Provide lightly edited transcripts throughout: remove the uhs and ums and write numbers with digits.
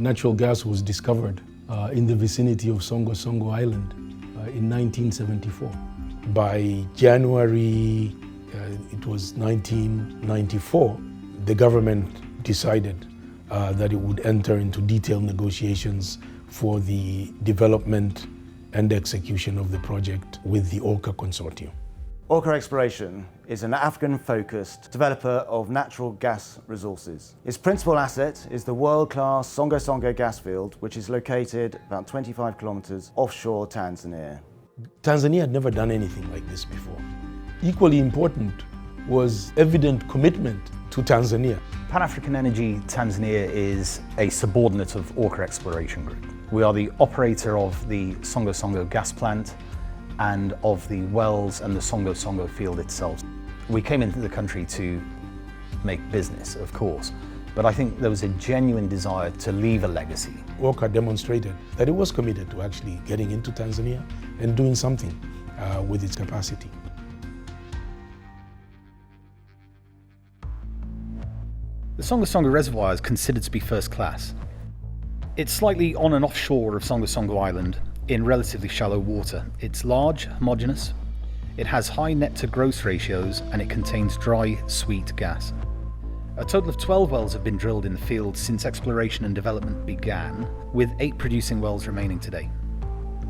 natural gas was discovered in the vicinity of Songo Songo Island in 1974. By January, it was 1994, the government decided that it would enter into detailed negotiations for the development and execution of the project with the Orca Consortium. Orca Exploration is an African-focused developer of natural gas resources. Its principal asset is the world-class Songo Songo gas field, which is located about 25 kilometers offshore Tanzania. Tanzania had never done anything like this before. Equally important was evident commitment to Tanzania. PanAfrican Energy Tanzania is a subordinate of Orca Exploration Group. We are the operator of the Songo Songo gas plant and of the wells and the Songo Songo field itself. We came into the country to make business, of course, but I think there was a genuine desire to leave a legacy. Orca demonstrated that it was committed to actually getting into Tanzania and doing something with its capacity. The Songo Songo reservoir is considered to be first class. It's slightly on and offshore of Songo Songo Island in relatively shallow water. It's large, homogeneous, it has high net to gross ratios, and it contains dry, sweet gas. A total of 12 wells have been drilled in the field since exploration and development began, with 8 producing wells remaining today.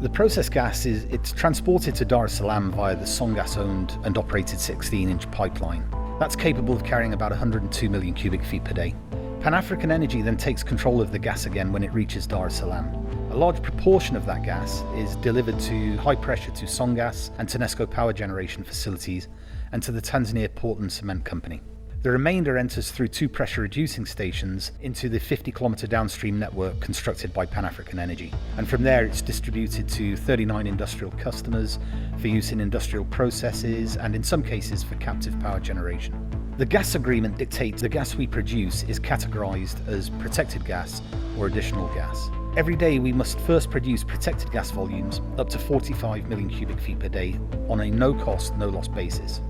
The process gas it's transported to Dar es Salaam via the Songas-owned and operated 16-inch pipeline. That's capable of carrying about 102 million cubic feet per day. PanAfrican Energy then takes control of the gas again when it reaches Dar es Salaam. A large proportion of that gas is delivered to high pressure to Songas and Tanesco power generation facilities and to the Tanzania Portland Cement Company. The remainder enters through 2 pressure reducing stations into the 50-kilometer downstream network constructed by PanAfrican Energy. And from there it's distributed to 39 industrial customers for use in industrial processes and in some cases for captive power generation. The gas agreement dictates the gas we produce is categorized as protected gas or additional gas. Every day we must first produce protected gas volumes up to 45 million cubic feet per day on a no-cost, no-loss basis.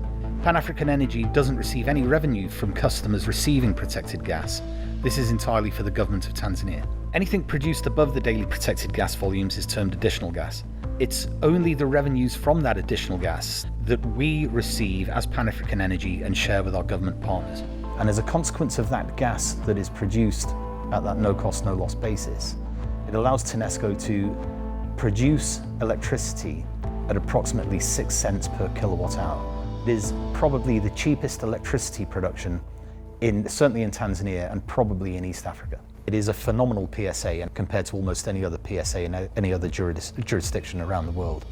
PanAfrican Energy doesn't receive any revenue from customers receiving protected gas. This is entirely for the government of Tanzania. Anything produced above the daily protected gas volumes is termed additional gas. It's only the revenues from that additional gas that we receive as PanAfrican Energy and share with our government partners. And as a consequence of that gas that is produced at that no-cost, no-loss basis, it allows Tanesco to produce electricity at approximately 6 cents per kilowatt hour. It is probably the cheapest electricity production certainly in Tanzania and probably in East Africa. It is a phenomenal PSA and compared to almost any other PSA in any other jurisdiction around the world.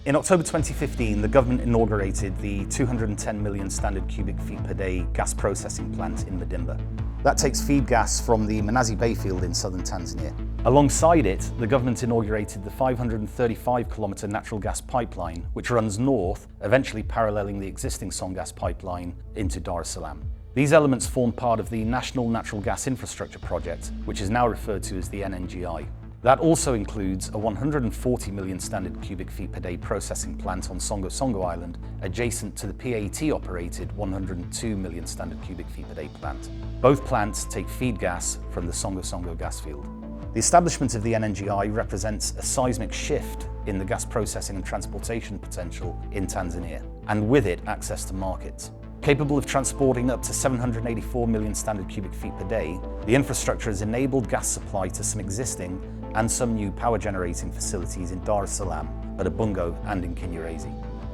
In October 2015, the government inaugurated the 210 million standard cubic feet per day gas processing plant in Madimba. That takes feed gas from the Mnazi Bay field in southern Tanzania. Alongside it, the government inaugurated the 535-kilometer natural gas pipeline, which runs north, eventually paralleling the existing Songas pipeline into Dar es Salaam. These elements form part of the National Natural Gas Infrastructure Project, which is now referred to as the NNGI. That also includes a 140 million standard cubic feet per day processing plant on Songo Songo Island, adjacent to the PAT-operated 102 million standard cubic feet per day plant. Both plants take feed gas from the Songo Songo gas field. The establishment of the NNGI represents a seismic shift in the gas processing and transportation potential in Tanzania, and with it, access to markets. Capable of transporting up to 784 million standard cubic feet per day, the infrastructure has enabled gas supply to some existing and some new power generating facilities in Dar es Salaam, at Ubungo and in Kinyerezi.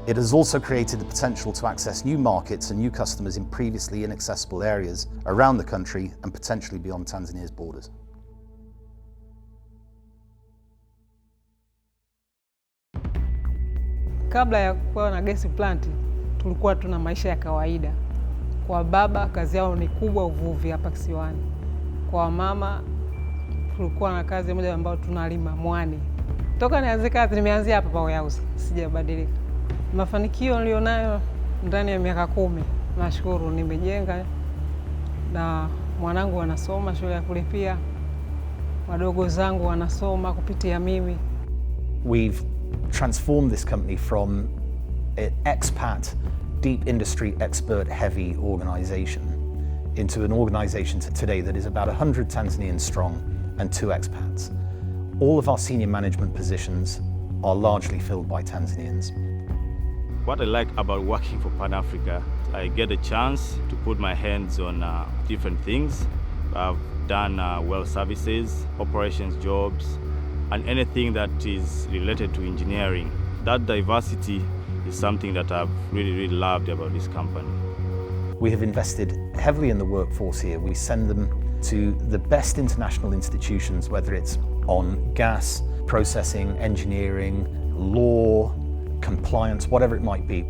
It has also created the potential to access new markets and new customers in previously inaccessible areas around the country and potentially beyond Tanzania's borders. Kabla ya kuwa na gesi plant, tulikuwa tuna maisha ya kawaida. Kwa baba kazi yao ni kubwa uvuvi hapa kisiwani. Kwa mama tulikuwa na kazi moja ambayo tunalima mwani. Toka nianze kazi nimeanzia hapa Power House, sijabadilika. Mafanikio nilionayo ndani ya miaka 10, nashukuru nimejenga na mwanangu anasoma shule ya kulipia. Wadogo zangu wanasoma kupitia mimi. We've transformed this company from an expat, deep industry, expert heavy organization into an organization today that is about 100 Tanzanians strong and 2 expats. All of our senior management positions are largely filled by Tanzanians. What I like about working for PanAfrica, I get a chance to put my hands on different things. I've done well services, operations jobs, and anything that is related to engineering. That diversity is something that I've really loved about this company. We have invested heavily in the workforce here. We send them to the best international institutions, whether it's on gas, processing, engineering, law, compliance, whatever it might be.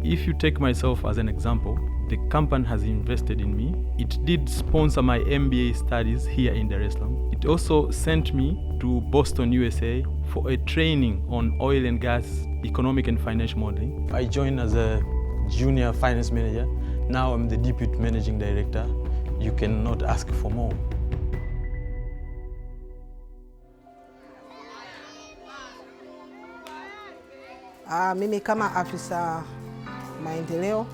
If you take myself as an example, the company has invested in me. It did sponsor my MBA studies here in Dar es Salaam. It also sent me to Boston, USA for a training on oil and gas economic and financial modeling. I joined as a junior finance manager. Now I'm the deputy managing director. You cannot ask for more. Mimi kama afisa maendeleo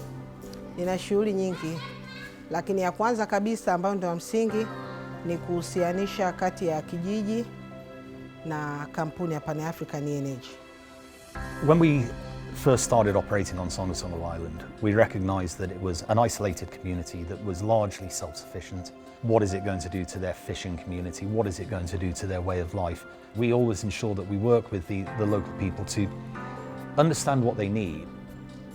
nina shughuli nyingi, lakini ya kwanza kabisa ambayo ndio msingi ni kuhusianisha kati ya kijiji na kampuni ya PanAfrican Energy. When we first started operating on Khanga Rue Island, we recognized that it was an isolated community that was largely self-sufficient. What is it going to do to their fishing community? What is it going to do to their way of life? We always ensure that we work with the local people to understand what they need.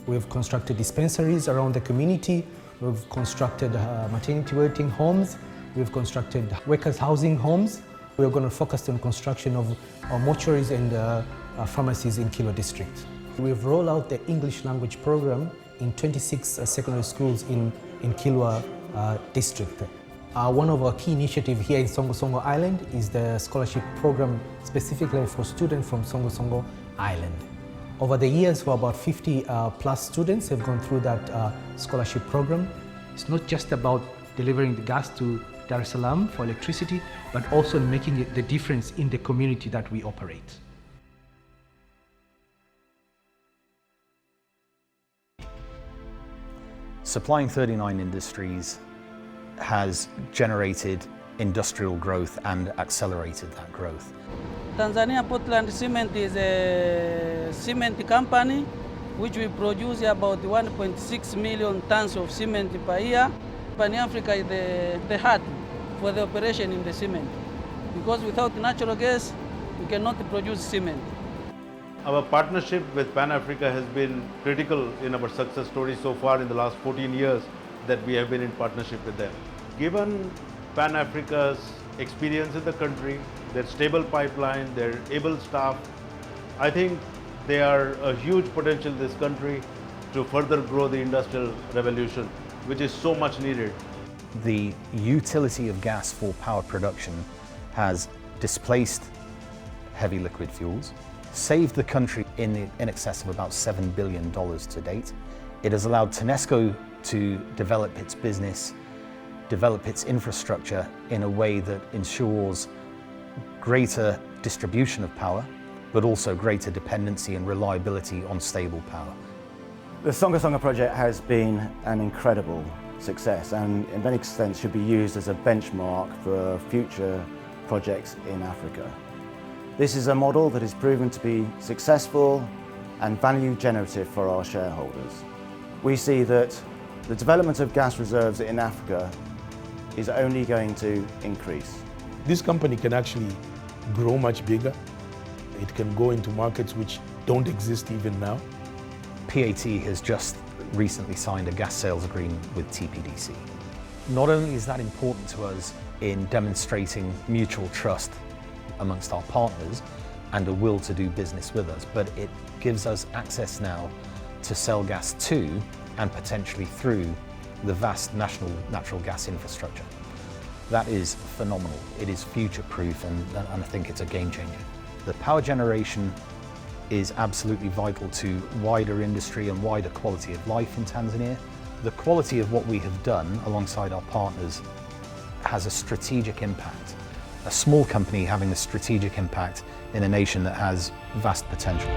We've constructed dispensaries around the community. We've constructed maternity waiting homes. We've constructed workers' housing homes. We're going to focus on construction of mortuaries and pharmacies in Kilwa district. We've rolled out the English language program in 26 secondary schools in Kilwa district. One of our key initiatives here in Khanga Island is the scholarship program specifically for students from Khanga Island. Over the years, for about 50 plus students have gone through that scholarship program. It's not just about delivering the gas to Dar es Salaam for electricity, but also making the difference in the community that we operate. Supplying 39 industries has generated industrial growth and accelerated that growth. Tanzania Portland Cement is a cement company which we produce about 1.6 million tons of cement per year. PanAfrica is the heart for the operation in the cement, because without natural gas we cannot produce cement. Our partnership with PanAfrica has been critical in our success story so far in the last 14 years that we have been in partnership with them. Given PanAfrica's experience in the country, their stable pipeline, their able staff, I think they are a huge potential in this country to further grow the industrial revolution, which is so much needed. The utility of gas for power production has displaced heavy liquid fuels, saved the country in excess of about $7 billion to date. It has allowed TANESCO to develop its business, develop its infrastructure in a way that ensures greater distribution of power, but also greater dependency and reliability on stable power. The Khanga project has been an incredible success and in many extents should be used as a benchmark for future projects in Africa. This is a model that is proven to be successful and value generative for our shareholders. We see that the development of gas reserves in Africa is only going to increase. This company can actually grow much bigger. It can go into markets which don't exist even now. PAT has just recently signed a gas sales agreement with TPDC. Not only is that important to us in demonstrating mutual trust amongst our partners and a will to do business with us, but it gives us access now to sell gas to and potentially through the vast national natural gas infrastructure. That is phenomenal. It is future-proof and I think it's a game changer. The power generation is absolutely vital to wider industry and wider quality of life in Tanzania. The quality of what we have done alongside our partners has a strategic impact. A small company having a strategic impact in a nation that has vast potential.